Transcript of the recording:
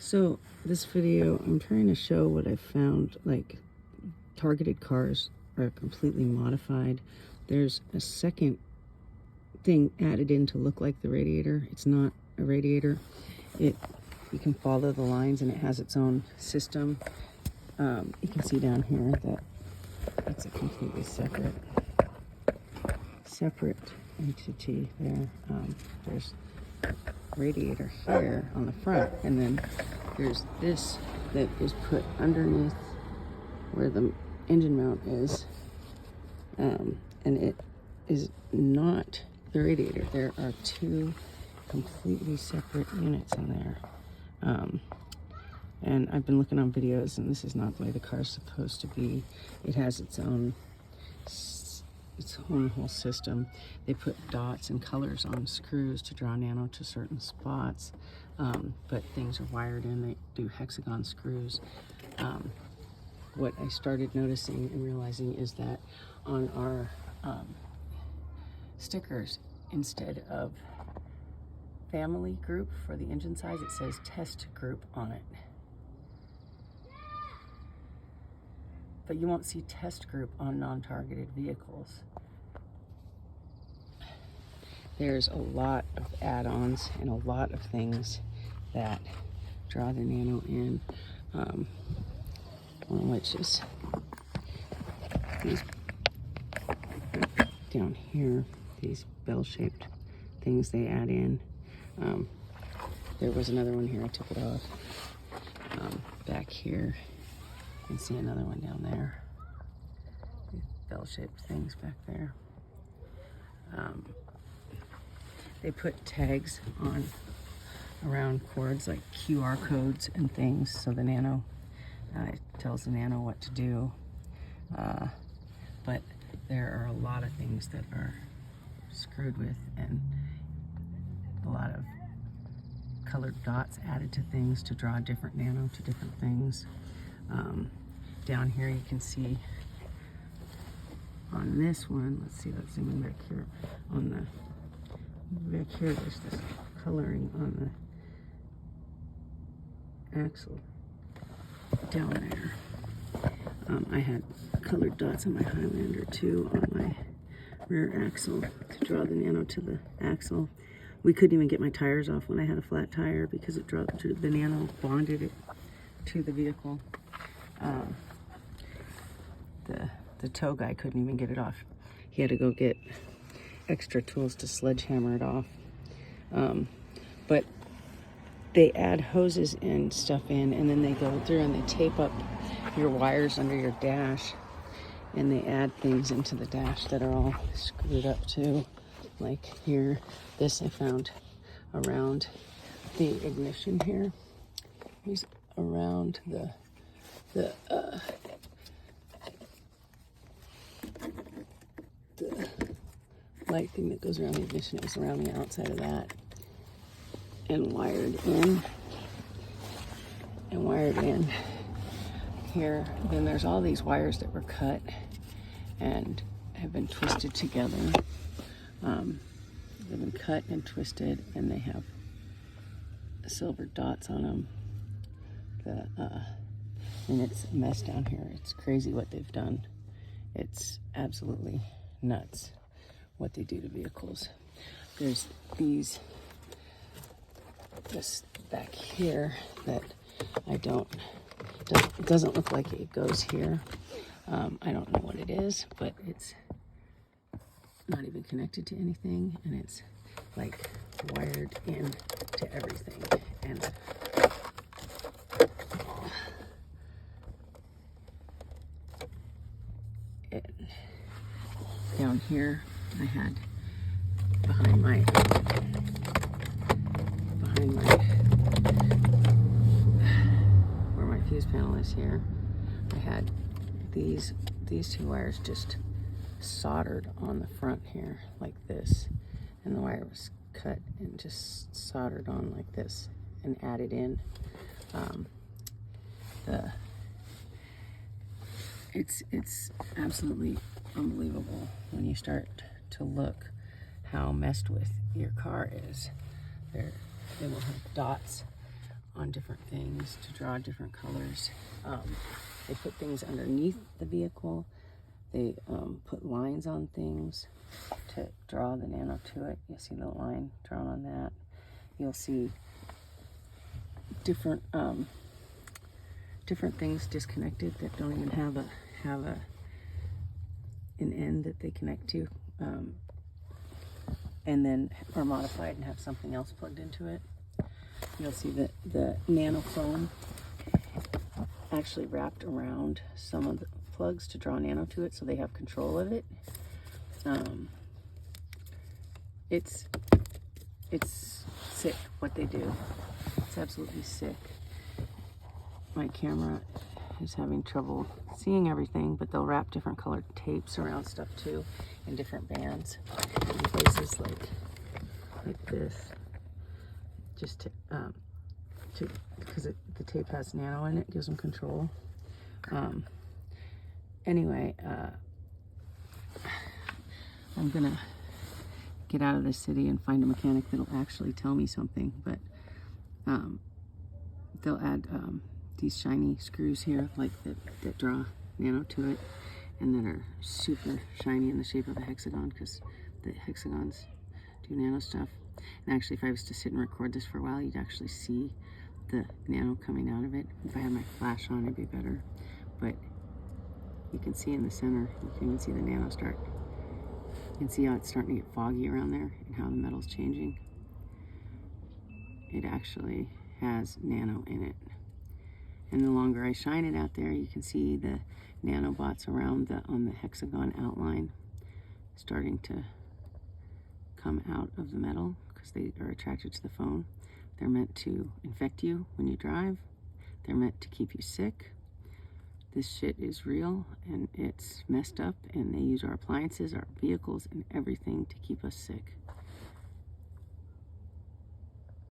So this video, I'm trying to show what I found. Like, targeted cars are completely modified. There's a second thing added in to look like the radiator. It's not a radiator. You can follow the lines, and it has its own system. You can see down here that it's a completely separate entity there. There's radiator here on the front, and then there's this that is put underneath where the engine mount is, and it is not the radiator. There are two completely separate units in there, and I've been looking on videos, and this is not the way the car's supposed to be. It has its own whole system. They put dots and colors on screws to draw nano to certain spots, but things are wired in. They do hexagon screws. What I started noticing and realizing is that on our stickers, instead of family group for the engine size, it says test group on it. But you won't see test group on non-targeted vehicles. There's a lot of add-ons and a lot of things that draw the nano in, one of which is these down here, these bell-shaped things they add in. There was another one here, I took it off. Back here, you can see another one down there. These bell-shaped things back there. They put tags on around cords, like QR codes and things, so the nano tells the nano what to do. But there are a lot of things that are screwed with, and a lot of colored dots added to things to draw different nano to different things. Down here you can see on this one, let's zoom in back here. On the back here, there's this coloring on the axle down there. I had colored dots on my Highlander too, on my rear axle, to draw the nano to the axle. We couldn't even get my tires off when I had a flat tire because it drew the nano, bonded it to the vehicle. The tow guy couldn't even get it off. He had to go get extra tools to sledgehammer it off. But they add hoses and stuff in, and then they go through and they tape up your wires under your dash, and they add things into the dash that are all screwed up too. Like here, this I found around the ignition here. Here's around the light thing that goes around the ignition. It was around the outside of that, and wired in here. Then there's all these wires that were cut and have been twisted together. They've been cut and twisted, and they have silver dots on them. And it's a mess down here. It's crazy what they've done. It's absolutely nuts what they do to vehicles. There's this back here that it doesn't look like it goes here. I don't know what it is, but it's not even connected to anything, and it's like wired in to everything. And down here, I had behind my where my fuse panel is here, I had these two wires just soldered on the front here like this, and the wire was cut and just soldered on like this and added in. It's absolutely unbelievable when you start to look how messed with your car is. They will have dots on different things to draw different colors. They put things underneath the vehicle. They put lines on things to draw the nano to it. You'll see the line drawn on that. You'll see different different things disconnected that don't even have an end that they connect to, and then are modified and have something else plugged into it. You'll see that the nano foam actually wrapped around some of the plugs to draw nano to it, so they have control of it. It's sick what they do. It's absolutely sick. My camera is having trouble seeing everything, but they'll wrap different colored tapes around stuff too, in different bands, in places like this, just to because the tape has nano in it, gives them control. Anyway, I'm gonna get out of this city and find a mechanic that'll actually tell me something, but they'll add these shiny screws here, like that draw nano to it, and that are super shiny in the shape of a hexagon, because the hexagons do nano stuff. And actually, if I was to sit and record this for a while, you'd actually see the nano coming out of it. If I had my flash on, it'd be better. But you can see in the center, you can even see the nano start. You can see how it's starting to get foggy around there and how the metal's changing. It actually has nano in it. And the longer I shine it out there, you can see the nanobots around on the hexagon outline starting to come out of the metal because they are attracted to the foam. They're meant to infect you when you drive. They're meant to keep you sick. This shit is real and it's messed up, and they use our appliances, our vehicles, and everything to keep us sick.